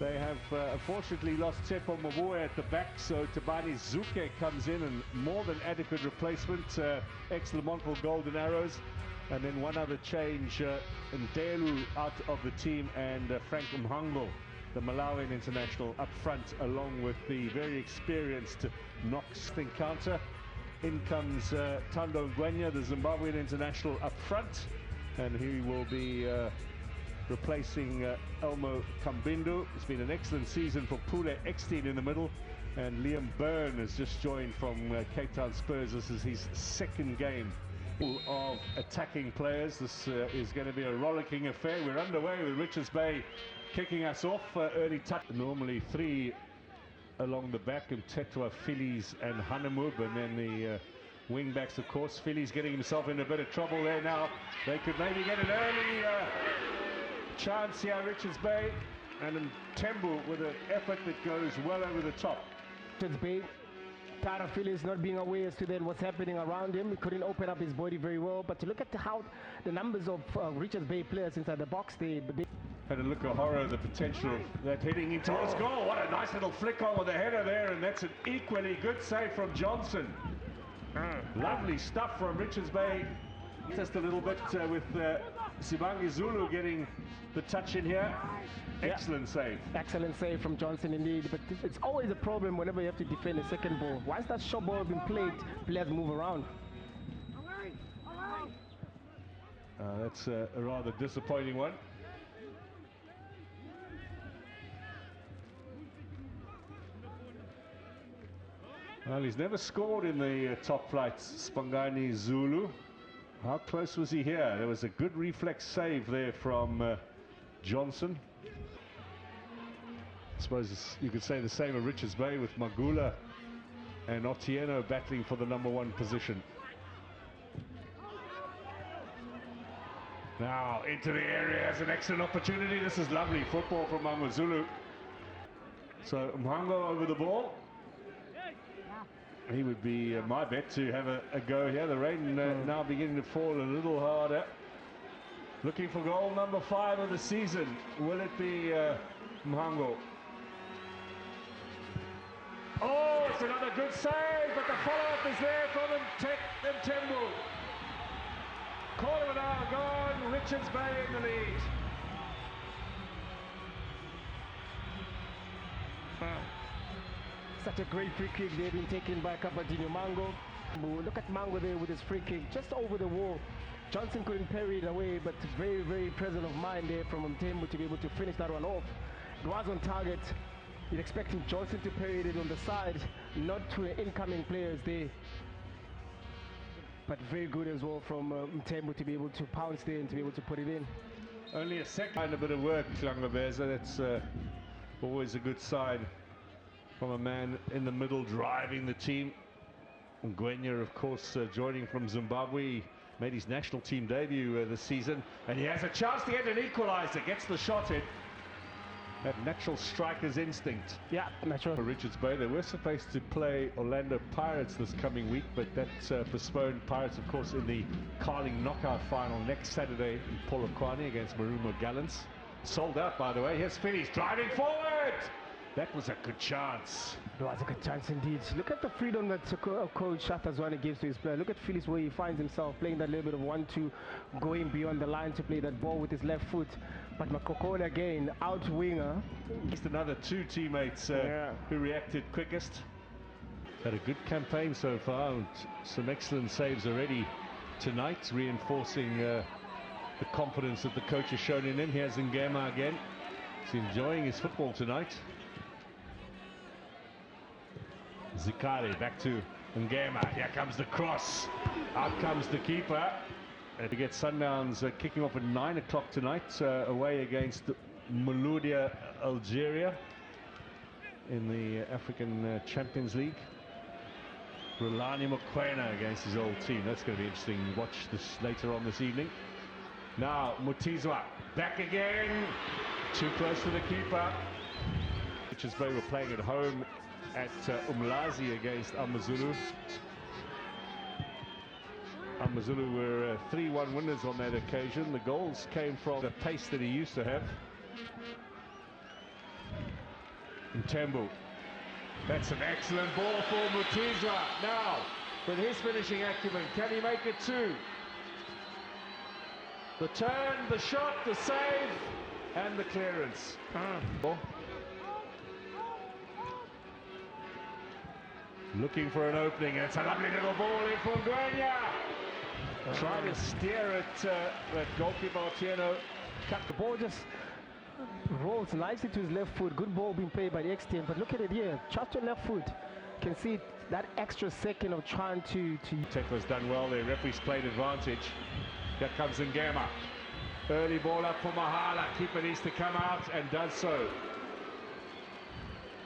They have unfortunately lost Tsepo Mavoe at the back, so Tabani Zuke comes in and more than adequate replacement. Ex-Lamont for Golden Arrows. And then one other change, Ndelu out of the team and Frank Mhango, the Malawian international, up front, along with the very experienced Knox encounter. In comes Thando Ngwenya, the Zimbabwean international, up front, and he will be replacing Elmo Kambindu. It's been an excellent season for Pule Eckstein in the middle, and Liam Byrne has just joined from Cape Town Spurs. This is his second game of attacking players. This is going to be a rollicking affair. We're underway with Richards Bay kicking us off. Early touch. Normally three along the back, and Tetwa, Phillies and Hanamub, and then the wing backs, of course. Phillies getting himself in a bit of trouble there now. They could maybe get an early chance here, Richards Bay, and Tembu with an effort that goes well over the top. Richards Bay, Tara Phillies not being aware as to then what's happening around him. He couldn't open up his body very well, but to look at how the numbers of Richards Bay players inside the box, they had a look at horror, the potential of that heading in towards goal. What a nice little flick on with the header there, and that's an equally good save from Johnson. Lovely stuff from Richards Bay. Just a little bit with Sibangi Zulu getting the touch in here. Excellent save. Excellent save from Johnson indeed, but it's always a problem whenever you have to defend a second ball. Once that short ball has been played, players move around. That's a rather disappointing one. Well, he's never scored in the top flights, Spangani Zulu. How close was he here? There was a good reflex save there from Johnson. I suppose you could say the same of Richards Bay with Magula and Otieno battling for the #1 position. Now into the area has an excellent opportunity. This is lovely football from Amazulu. So Mhango over the ball. He would be my bet to have a go here. The rain now beginning to fall a little harder. Looking for goal number 5 of the season. Will it be Mhango? Oh, it's another good save, but the follow-up is there from Tembu. Corner now gone. Richards Bay in the lead. Such a great free kick they've been taken by Kabadinho Mango. Look at Mango there with his free kick just over the wall. Johnson couldn't parry it away, but very, very present of mind there from Mtembu to be able to finish that one off. It was on target. You'd expect Johnson to parry it on the side, not to incoming players there. But very good as well from Mtembu to be able to pounce there and to be able to put it in. Only a second. And a bit of work, Klangabeza. That's always a good sign from a man in the middle driving the team. Ngwenya, of course, joining from Zimbabwe, made his national team debut this season, and he has a chance to get an equaliser. Gets the shot in. That natural striker's instinct. Yeah, natural. For Richards Bay, they were supposed to play Orlando Pirates this coming week, but that's postponed. Pirates, of course, in the Carling knockout final next Saturday in Polokwane against Marumo Gallants. Sold out, by the way. Here's Phillies driving forward. That was a good chance. It was a good chance indeed. Look at the freedom that Coach Shatazwane gives to his player. Look at Phillips where he finds himself playing that little bit of 1-2, going beyond the line to play that ball with his left foot. But Makokole again, out winger. Just another 2 teammates who reacted quickest. Had a good campaign so far, and some excellent saves already tonight, reinforcing the confidence that the coach has shown in him. Here's Ngema again. He's enjoying his football tonight. Zikari back to Ngema. Here comes the cross. Out comes the keeper. And we get Sundowns kicking off at 9 o'clock tonight, away against Mouloudia, Algeria, in the African Champions League. Rulani Mokoena against his old team. That's going to be interesting. Watch this later on this evening. Now Mutizwa back again. Too close to the keeper. Richards Bay were playing at home at Umlazi against Amazulu. Amazulu were 3-1 winners on that occasion. The goals came from the pace that he used to have. Mthembu. That's an excellent ball for Mutizwa. Now, with his finishing acumen, can he make it two? The turn, the shot, the save, and the clearance. Looking for an opening. It's a lovely little ball in for Ngwenya. Trying to steer it, but goalkeeper Otieno cut The ball just rolls nicely to his left foot. Good ball being played by the X-Team, but look at it here. Just your left foot. You can see that extra second of trying to... Tekwa's done well there. Referee's played advantage. Here comes Ngema. Early ball up for Mahala. Keeper needs to come out and does so.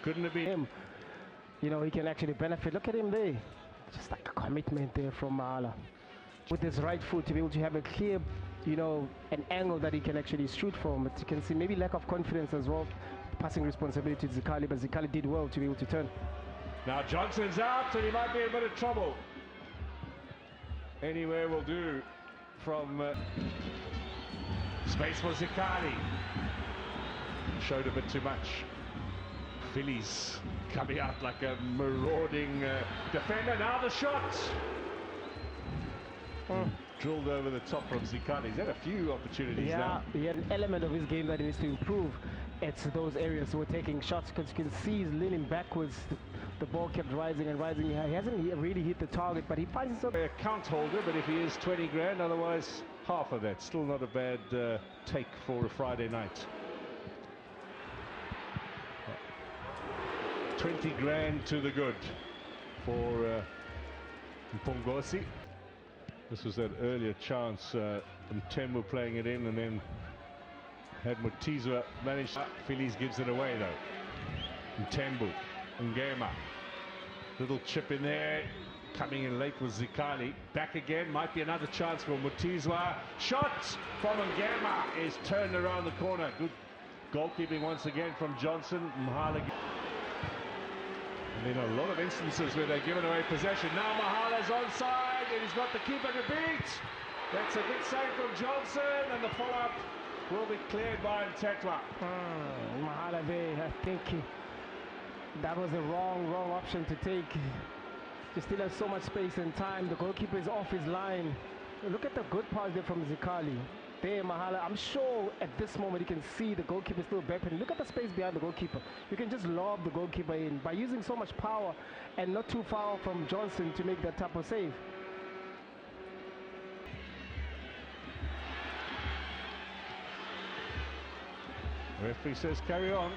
Couldn't have been him. You know, he can actually benefit. Look at him there. Just like a commitment there from Mahala. With his right foot to be able to have a clear, you know, an angle that he can actually shoot from. But you can see maybe lack of confidence as well. Passing responsibility to Zikali, but Zikali did well to be able to turn. Now Johnson's out and he might be in a bit of trouble. Anywhere will do from space for Zikali. Showed a bit too much. Phillies coming out like a marauding defender. Now the shot. Drilled over the top from Zikali. He's had a few opportunities now. Yeah, he had an element of his game that he needs to improve. It's those areas who are taking shots, because you can see he's leaning backwards. The ball kept rising and rising. He hasn't really hit the target, but he finds himself a count holder, but if he is 20 grand, otherwise half of that. Still not a bad take for a Friday night. 20 grand to the good for Mpongosi. This was that earlier chance, Mthembu playing it in, and then had Mutizwa managed. Phillies gives it away though. Mthembu, Ngema, little chip in there, coming in late was Zikali. Back again, might be another chance for Mutizwa. Shot from Ngema is turned around the corner. Good goalkeeping once again from Johnson. Mahala. And in a lot of instances where they're given away possession. Now Mahala's onside and he's got the keeper to beat. That's a good save from Johnson, and the follow-up will be cleared by Mthembu. Mahala there, I think that was the wrong option to take. He still has so much space and time. The goalkeeper is off his line. Look at the good pass there from Zikali. There, Mahala, I'm sure at this moment you can see the goalkeeper still backpedaling. Look at the space behind the goalkeeper. You can just lob the goalkeeper in by using so much power and not too far from Johnson to make that type of save. Referee says carry on.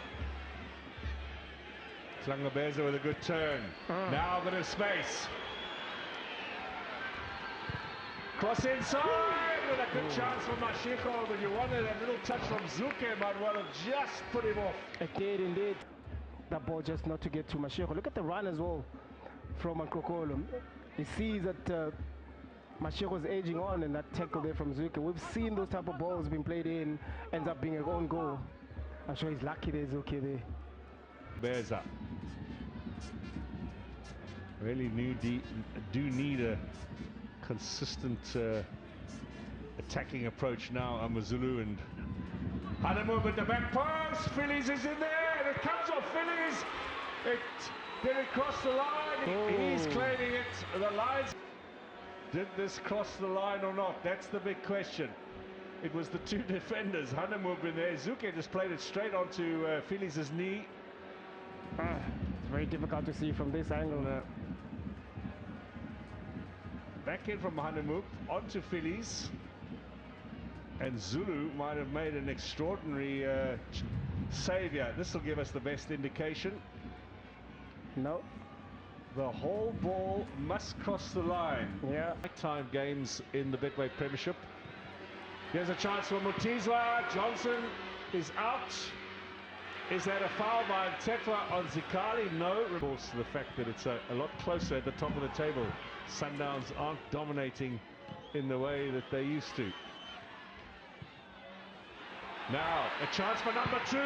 Tlangabeza with a good turn. Now a bit of space. Cross inside with a good chance for Mashiko, but you wanted a little touch from Zuke, might well have just put him off. It did indeed. That ball just not to get to Mashiko. Look at the run as well from Nkokolo. He sees that Mashiko's edging on, and that tackle there from Zuke. We've seen those type of balls being played in, ends up being an own goal. I'm sure he's lucky there's Zuke there. Beza. Really do need a consistent attacking approach now. Amazulu and Hanamub at the back post. Phillies is in there, and it comes off Phillies. Did it cross the line? He's claiming it. The lines. Did this cross the line or not? That's the big question. It was the two defenders, Hanamub in there. Zuke just played it straight onto Phillies' knee. It's very difficult to see from this angle. Back in from Hanamub onto Phillies, and Zulu might have made an extraordinary save here. This will give us the best indication. No. The whole ball must cross the line. Yeah. Time games in the Betway Premiership. Here's a chance for Mutizwa. Johnson is out. Is that a foul by Tekwa on Zikali? No. Of course, the fact that it's a lot closer at the top of the table. Sundowns aren't dominating in the way that they used to. Now, a chance for number 2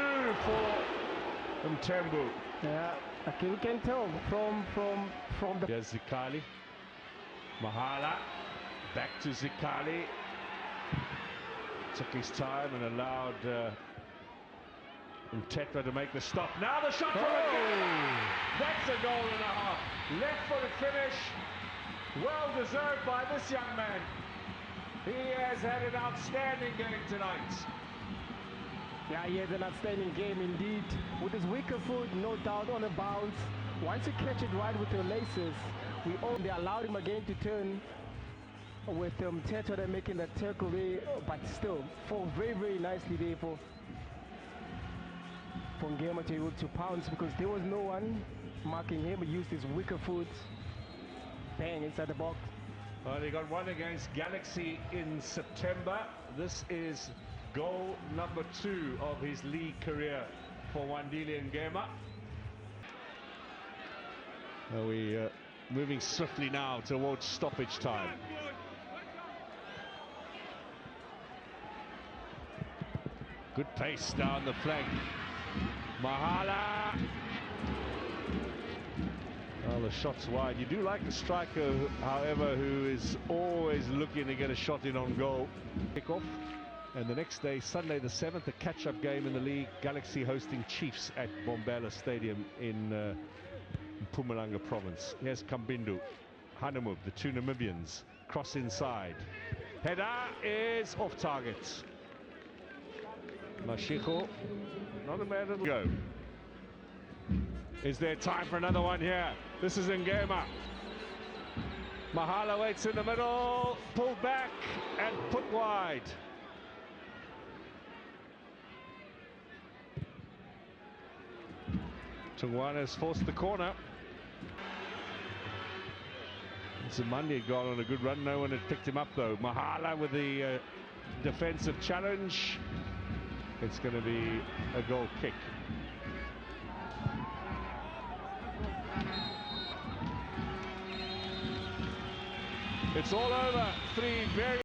for Mthembu. Yeah, okay, we can tell from the... There's Zikali. Mahala. Back to Zikali. Took his time and allowed And Tetra to make the stop. Now the shot from Ngema. That's a goal and a half. Left-footed finish. Well deserved by this young man. He has had an outstanding game tonight. Yeah, he has an outstanding game indeed. With his weaker foot, no doubt, on a bounce. Once you catch it right with your laces, they allowed him again to turn with Tetra making that tackle there, but still falls very, very nicely there for Ngema to be able to pounce, because there was no one marking him. He used his weaker foot. Bang, inside the box. Well, he got one against Galaxy in September. This is goal number 2 of his league career for Wandile Ngema. We're moving swiftly now towards stoppage time. Good pace down the flank. Mahala. Well, the shot's wide. You do like a striker, however, who is always looking to get a shot in on goal. Kick-off. And the next day, Sunday the 7th, a catch-up game in the league. Galaxy hosting Chiefs at Bombela Stadium in Mpumalanga province. Here's Kambindu. Hanamub, the two Namibians. Cross inside. Header is off target. Mashiko, not a bad little go. Is there time for another one here? This is Ngema. Mahala waits in the middle, pulled back and put wide. Tungwana has forced the corner. Zamandi had gone on a good run, no one had picked him up though. Mahala with the defensive challenge. It's going to be a goal kick. It's all over. 3 very